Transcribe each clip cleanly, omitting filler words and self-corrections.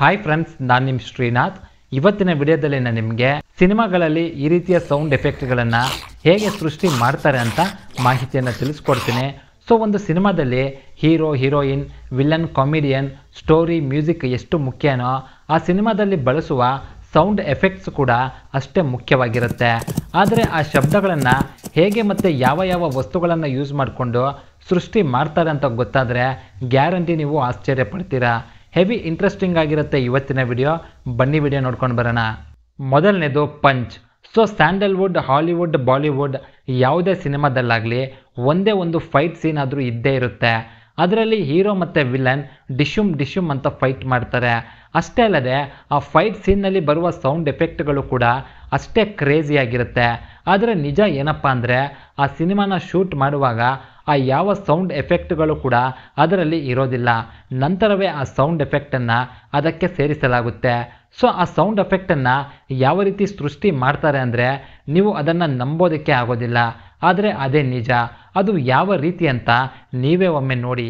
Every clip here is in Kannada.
ಹಾಯ್ ಫ್ರೆಂಡ್ಸ್, ನಾನು ನಿಮ್ಮ ಶ್ರೀನಾಥ್. ಇವತ್ತಿನ ವಿಡಿಯೋದಲ್ಲಿ ನಾನು ನಿಮಗೆ ಸಿನಿಮಾಗಳಲ್ಲಿ ಈ ರೀತಿಯ ಸೌಂಡ್ ಎಫೆಕ್ಟ್ಗಳನ್ನು ಹೇಗೆ ಸೃಷ್ಟಿ ಮಾಡ್ತಾರೆ ಅಂತ ಮಾಹಿತಿಯನ್ನು ತಿಳಿಸ್ಕೊಡ್ತೀನಿ. ಸೊ ಒಂದು ಸಿನಿಮಾದಲ್ಲಿ hero, heroine, villain, comedian, story, music ಎಷ್ಟು ಮುಖ್ಯನೋ ಆ ಸಿನಿಮಾದಲ್ಲಿ ಬಳಸುವ ಸೌಂಡ್ ಎಫೆಕ್ಟ್ಸ್ ಕೂಡ ಅಷ್ಟೇ ಮುಖ್ಯವಾಗಿರುತ್ತೆ. ಆದರೆ ಆ ಶಬ್ದಗಳನ್ನು ಹೇಗೆ ಮತ್ತು ಯಾವ ಯಾವ ವಸ್ತುಗಳನ್ನು ಯೂಸ್ ಮಾಡಿಕೊಂಡು ಸೃಷ್ಟಿ ಮಾಡ್ತಾರೆ ಅಂತ ಗೊತ್ತಾದರೆ ಗ್ಯಾರಂಟಿ ನೀವು ಆಶ್ಚರ್ಯ ಪಡ್ತೀರಾ. ಹೆವಿ ಇಂಟ್ರೆಸ್ಟಿಂಗ್ ಆಗಿರುತ್ತೆ ಇವತ್ತಿನ ವಿಡಿಯೋ. ಬನ್ನಿ ವಿಡಿಯೋ ನೋಡ್ಕೊಂಡು ಬರೋಣ. ಮೊದಲನೇದು punch. So Sandalwood, Hollywood, Bollywood ಯಾವುದೇ ಸಿನಿಮಾದಲ್ಲಾಗಲಿ ಒಂದೇ ಒಂದು ಫೈಟ್ ಸೀನ್ ಆದರೂ ಇದ್ದೇ ಇರುತ್ತೆ. ಅದರಲ್ಲಿ ಹೀರೋ ಮತ್ತು ವಿಲನ್ ಡಿಶುಮ್ ಅಂತ ಫೈಟ್ ಮಾಡ್ತಾರೆ. ಅಷ್ಟೇ ಅಲ್ಲದೆ ಆ ಫೈಟ್ ಸೀನ್ನಲ್ಲಿ ಬರುವ ಸೌಂಡ್ ಎಫೆಕ್ಟ್ಗಳು ಕೂಡ ಅಷ್ಟೇ ಕ್ರೇಜಿಯಾಗಿರುತ್ತೆ. ಆದರೆ ನಿಜ ಏನಪ್ಪ ಅಂದರೆ ಆ ಸಿನಿಮಾನ ಶೂಟ್ ಮಾಡುವಾಗ ಆ ಯಾವ ಸೌಂಡ್ ಎಫೆಕ್ಟ್ಗಳು ಕೂಡ ಅದರಲ್ಲಿ ಇರೋದಿಲ್ಲ. ನಂತರವೇ ಆ ಸೌಂಡ್ ಎಫೆಕ್ಟನ್ನು ಅದಕ್ಕೆ ಸೇರಿಸಲಾಗುತ್ತೆ. ಸೊ ಆ ಸೌಂಡ್ ಎಫೆಕ್ಟನ್ನು ಯಾವ ರೀತಿ ಸೃಷ್ಟಿ ಮಾಡ್ತಾರೆ ಅಂದರೆ ನೀವು ಅದನ್ನು ನಂಬೋದಕ್ಕೆ ಆಗೋದಿಲ್ಲ. ಆದರೆ ಅದೇ ನಿಜ. ಅದು ಯಾವ ರೀತಿ ಅಂತ ನೀವೇ ಒಮ್ಮೆ ನೋಡಿ.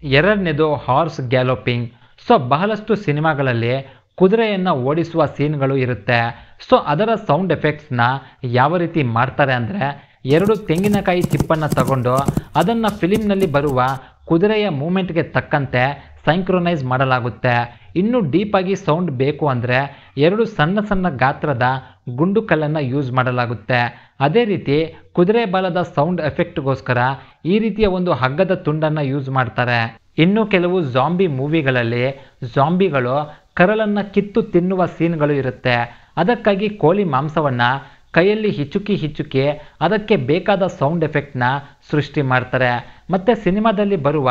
ಎರಡನೇದು ಹಾರ್ಸ್ ಗ್ಯಾಲೋಪಿಂಗ್. ಸೊ ಬಹಳಷ್ಟು ಸಿನಿಮಾಗಳಲ್ಲಿ ಕುದುರೆಯನ್ನು ಓಡಿಸುವ ಸೀನ್ಗಳು ಇರುತ್ತೆ. ಸೊ ಅದರ ಸೌಂಡ್ ಎಫೆಕ್ಟ್ಸ್ನ ಯಾವ ರೀತಿ ಮಾಡ್ತಾರೆ ಅಂದರೆ ಎರಡು ತೆಂಗಿನಕಾಯಿ ಚಿಪ್ಪನ್ನು ತಗೊಂಡು ಅದನ್ನು ಫಿಲಿಮ್ನಲ್ಲಿ ಬರುವ ಕುದುರೆಯ ಮೂಮೆಂಟ್ಗೆ ತಕ್ಕಂತೆ ಸೈಂಕ್ರೊನೈಸ್ ಮಾಡಲಾಗುತ್ತೆ. ಇನ್ನೂ ಡೀಪಾಗಿ ಸೌಂಡ್ ಬೇಕು ಅಂದರೆ ಎರಡು ಸಣ್ಣ ಗಾತ್ರದ ಗುಂಡು ಕಲ್ಲನ್ನು ಯೂಸ್ ಮಾಡಲಾಗುತ್ತೆ. ಅದೇ ರೀತಿ ಕುದುರೆ ಬಾಲದ ಸೌಂಡ್ ಎಫೆಕ್ಟ್ಗೋಸ್ಕರ ಈ ರೀತಿಯ ಒಂದು ಹಗ್ಗದ ತುಂಡನ್ನು ಯೂಸ್ ಮಾಡ್ತಾರೆ. ಇನ್ನು ಕೆಲವು ಜಾಂಬಿ ಮೂವಿಗಳಲ್ಲಿ ಜಾಂಬಿಗಳು ಕರಳನ್ನು ಕಿತ್ತು ತಿನ್ನುವ ಸೀನ್ಗಳು ಇರುತ್ತೆ. ಅದಕ್ಕಾಗಿ ಕೋಳಿ ಮಾಂಸವನ್ನು ಕೈಯಲ್ಲಿ ಹಿಚುಕಿ ಅದಕ್ಕೆ ಬೇಕಾದ ಸೌಂಡ್ ಎಫೆಕ್ಟ್ನ ಸೃಷ್ಟಿ ಮಾಡ್ತಾರೆ. ಮತ್ತು ಸಿನಿಮಾದಲ್ಲಿ ಬರುವ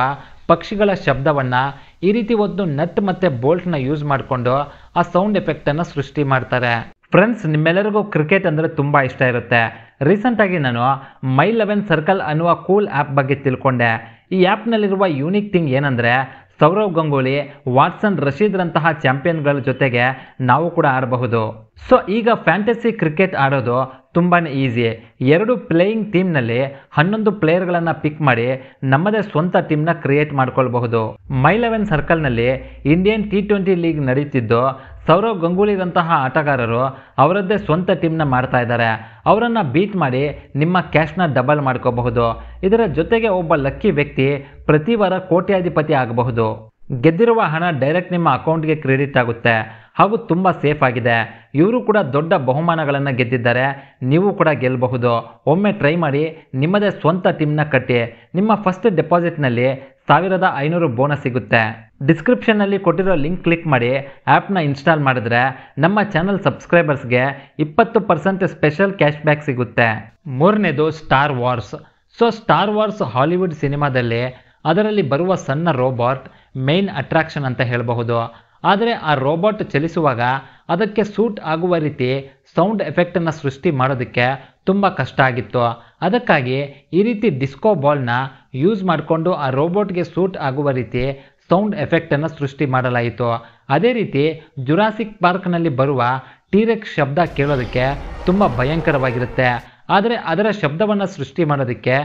ಪಕ್ಷಿಗಳ ಶಬ್ದವನ್ನು ಈ ರೀತಿ ಒಂದು ನಟ್ ಮತ್ತು ಬೋಲ್ಟ್ನ ಯೂಸ್ ಮಾಡಿಕೊಂಡು ಆ ಸೌಂಡ್ ಎಫೆಕ್ಟನ್ನು ಸೃಷ್ಟಿ ಮಾಡ್ತಾರೆ. ಫ್ರೆಂಡ್ಸ್, ನಿಮ್ಮೆಲ್ಲರಿಗೂ ಕ್ರಿಕೆಟ್ ಅಂದರೆ ತುಂಬ ಇಷ್ಟ ಇರುತ್ತೆ. ರೀಸೆಂಟಾಗಿ ನಾನು My11 Circle ಅನ್ನುವ ಕೂಲ್ ಆ್ಯಪ್ ಬಗ್ಗೆ ತಿಳ್ಕೊಂಡೆ. ಈ ಆ್ಯಪ್ನಲ್ಲಿರುವ ಯೂನಿಕ್ ಥಿಂಗ್ ಏನಂದರೆ ಸೌರವ್ ಗಂಗೂಲಿ, ವಾಟ್ಸನ್, ರಶೀದ್ರಂತಹ ಚಾಂಪಿಯನ್ಗಳ ಜೊತೆಗೆ ನಾವು ಕೂಡ ಆಡಬಹುದು. ಸೊ ಈಗ ಫ್ಯಾಂಟಸಿ ಕ್ರಿಕೆಟ್ ಆಡೋದು ತುಂಬಾ ಈಸಿ. ಎರಡು ಪ್ಲೇಯಿಂಗ್ ಟೀಮ್ನಲ್ಲಿ 11 ಪ್ಲೇಯರ್ಗಳನ್ನು ಪಿಕ್ ಮಾಡಿ ನಮ್ಮದೇ ಸ್ವಂತ ಟೀಮ್ನ ಕ್ರಿಯೇಟ್ ಮಾಡ್ಕೊಳ್ಬಹುದು. My11 ಸರ್ಕಲ್ನಲ್ಲಿ ಇಂಡಿಯನ್ T20 ಲೀಗ್ ನಡೀತಿದ್ದು ಸೌರವ್ ಗಂಗೂಲಿರಂತಹ ಆಟಗಾರರು ಅವರದ್ದೇ ಸ್ವಂತ ಟೀಮ್ನ ಮಾಡ್ತಾ ಇದ್ದಾರೆ. ಅವರನ್ನು ಬೀಟ್ ಮಾಡಿ ನಿಮ್ಮ ಕ್ಯಾಶ್ನ ಡಬಲ್ ಮಾಡ್ಕೋಬಹುದು. ಇದರ ಜೊತೆಗೆ ಒಬ್ಬ ಲಕ್ಕಿ ವ್ಯಕ್ತಿ ಪ್ರತಿ ವಾರ ಕೋಟ್ಯಾಧಿಪತಿ ಆಗಬಹುದು. ಗೆದ್ದಿರುವ ಹಣ ಡೈರೆಕ್ಟ್ ನಿಮ್ಮ ಅಕೌಂಟ್ಗೆ ಕ್ರೆಡಿಟ್ ಆಗುತ್ತೆ ಹಾಗೂ ತುಂಬ ಸೇಫ್ ಆಗಿದೆ. ಇವರು ಕೂಡ ದೊಡ್ಡ ಬಹುಮಾನಗಳನ್ನು ಗೆದ್ದಿದ್ದಾರೆ. ನೀವು ಕೂಡ ಗೆಲ್ಲಬಹುದು. ಒಮ್ಮೆ ಟ್ರೈ ಮಾಡಿ, ನಿಮ್ಮದೇ ಸ್ವಂತ ಟೀಮ್ನ ಕಟ್ಟಿ. ನಿಮ್ಮ ಫಸ್ಟ್ ಡೆಪಾಸಿಟ್ನಲ್ಲಿ 1500 ಬೋನಸ್ ಸಿಗುತ್ತೆ. ಡಿಸ್ಕ್ರಿಪ್ಷನ್ನಲ್ಲಿ ಕೊಟ್ಟಿರೋ ಲಿಂಕ್ ಕ್ಲಿಕ್ ಮಾಡಿ ಆ್ಯಪ್ನ ಇನ್ಸ್ಟಾಲ್ ಮಾಡಿದ್ರೆ ನಮ್ಮ ಚಾನಲ್ ಸಬ್ಸ್ಕ್ರೈಬರ್ಸ್ಗೆ 20% ಸ್ಪೆಷಲ್ ಕ್ಯಾಶ್ ಬ್ಯಾಕ್ ಸಿಗುತ್ತೆ. ಮೂರನೇದು star wars. So star wars Hollywood ಸಿನಿಮಾದಲ್ಲಿ ಅದರಲ್ಲಿ ಬರುವ ಸಣ್ಣ ರೋಬೋಟ್ ಮೇನ್ ಅಟ್ರಾಕ್ಷನ್ ಅಂತ ಹೇಳಬಹುದು. ಆದರೆ ಆ ರೋಬೋಟ್ ಚಲಿಸುವಾಗ ಅದಕ್ಕೆ ಸೂಟ್ ಆಗುವ ರೀತಿ ಸೌಂಡ್ ಎಫೆಕ್ಟನ್ನು ಸೃಷ್ಟಿ ಮಾಡೋದಕ್ಕೆ ತುಂಬ ಕಷ್ಟ ಆಗಿತ್ತು. ಅದಕ್ಕಾಗಿ ಈ ರೀತಿ ಡಿಸ್ಕೋ ಬಾಲ್ನ ಯೂಸ್ ಮಾಡಿಕೊಂಡು ಆ ರೋಬೋಟ್ಗೆ ಸೂಟ್ ಆಗುವ ರೀತಿ ಸೌಂಡ್ ಎಫೆಕ್ಟನ್ನು ಸೃಷ್ಟಿ ಮಾಡಲಾಯಿತು. ಅದೇ ರೀತಿ ಜುರಾಸಿಕ್ ಪಾರ್ಕ್ನಲ್ಲಿ ಬರುವ ಟೀರೆಕ್ಸ್ ಶಬ್ದ ಕೇಳೋದಕ್ಕೆ ತುಂಬ ಭಯಂಕರವಾಗಿರುತ್ತೆ. ಆದರೆ ಅದರ ಶಬ್ದವನ್ನು ಸೃಷ್ಟಿ ಮಾಡೋದಕ್ಕೆ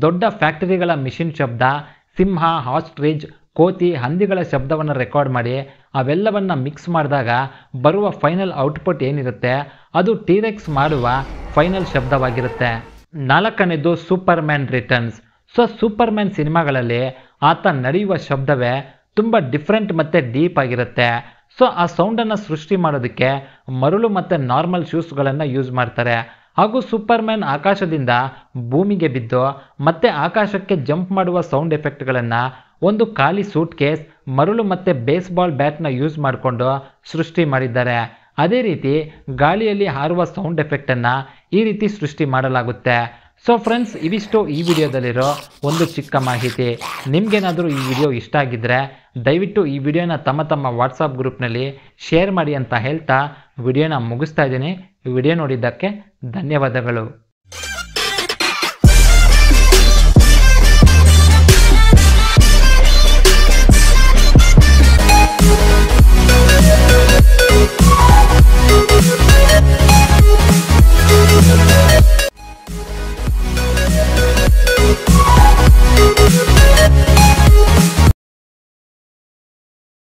ದೊಡ್ಡ ಫ್ಯಾಕ್ಟರಿಗಳ ಮಿಷಿನ್ ಶಬ್ದ, ಸಿಂಹ, ಆಸ್ಟ್ರಿಚ್, ಕೋತಿ, ಹಂದಿಗಳ ಶಬ್ದವನ್ನು ರೆಕಾರ್ಡ್ ಮಾಡಿ ಅವೆಲ್ಲವನ್ನು ಮಿಕ್ಸ್ ಮಾಡಿದಾಗ ಬರುವ ಫೈನಲ್ ಔಟ್ಪುಟ್ ಏನಿರುತ್ತೆ ಅದು ಟೀರೆಕ್ಸ್ ಮಾಡುವ ಫೈನಲ್ ಶಬ್ದವಾಗಿರುತ್ತೆ. ನಾಲ್ಕನೇದು ಸೂಪರ್ಮ್ಯಾನ್ ರಿಟರ್ನ್ಸ್. ಸೊ ಸೂಪರ್ಮ್ಯಾನ್ ಸಿನಿಮಾಗಳಲ್ಲಿ ಆತ ನಡೆಯುವ ಶಬ್ದವೇ ತುಂಬ ಡಿಫ್ರೆಂಟ್ ಮತ್ತು ಡೀಪ್ ಆಗಿರುತ್ತೆ. ಸೊ ಆ ಸೌಂಡನ್ನು ಸೃಷ್ಟಿ ಮಾಡೋದಕ್ಕೆ ಮರಳು ಮತ್ತು ನಾರ್ಮಲ್ ಶೂಸ್ಗಳನ್ನು ಯೂಸ್ ಮಾಡ್ತಾರೆ. ಹಾಗೂ ಸೂಪರ್ಮ್ಯಾನ್ ಆಕಾಶದಿಂದ ಭೂಮಿಗೆ ಬಿದ್ದು ಮತ್ತೆ ಆಕಾಶಕ್ಕೆ ಜಂಪ್ ಮಾಡುವ ಸೌಂಡ್ ಎಫೆಕ್ಟ್ಗಳನ್ನು ಒಂದು ಖಾಲಿ ಸೂಟ್ ಕೇಸ್, ಮರಳು ಮತ್ತು ಬೇಸ್ಬಾಲ್ ಬ್ಯಾಟ್ನ ಯೂಸ್ ಮಾಡಿಕೊಂಡು ಸೃಷ್ಟಿ ಮಾಡಿದ್ದಾರೆ. ಅದೇ ರೀತಿ ಗಾಳಿಯಲ್ಲಿ ಹಾರುವ ಸೌಂಡ್ ಎಫೆಕ್ಟನ್ನು ಈ ರೀತಿ ಸೃಷ್ಟಿ ಮಾಡಲಾಗುತ್ತೆ. ಸೊ ಫ್ರೆಂಡ್ಸ್, ಇವಿಷ್ಟು ಈ ವಿಡಿಯೋದಲ್ಲಿರೋ ಒಂದು ಚಿಕ್ಕ ಮಾಹಿತಿ. ನಿಮಗೇನಾದರೂ ಈ ವಿಡಿಯೋ ಇಷ್ಟ ಆಗಿದ್ದರೆ ದಯವಿಟ್ಟು ಈ ವಿಡಿಯೋನ ತಮ್ಮ ವಾಟ್ಸಪ್ ಗ್ರೂಪ್ನಲ್ಲಿ ಶೇರ್ ಮಾಡಿ ಅಂತ ಹೇಳ್ತಾ ವಿಡಿಯೋನ ಮುಗಿಸ್ತಾ ಇದ್ದೀನಿ. ವಿಡಿಯೋ ನೋಡಿದ್ದಕ್ಕೆ ಧನ್ಯವಾದಗಳು.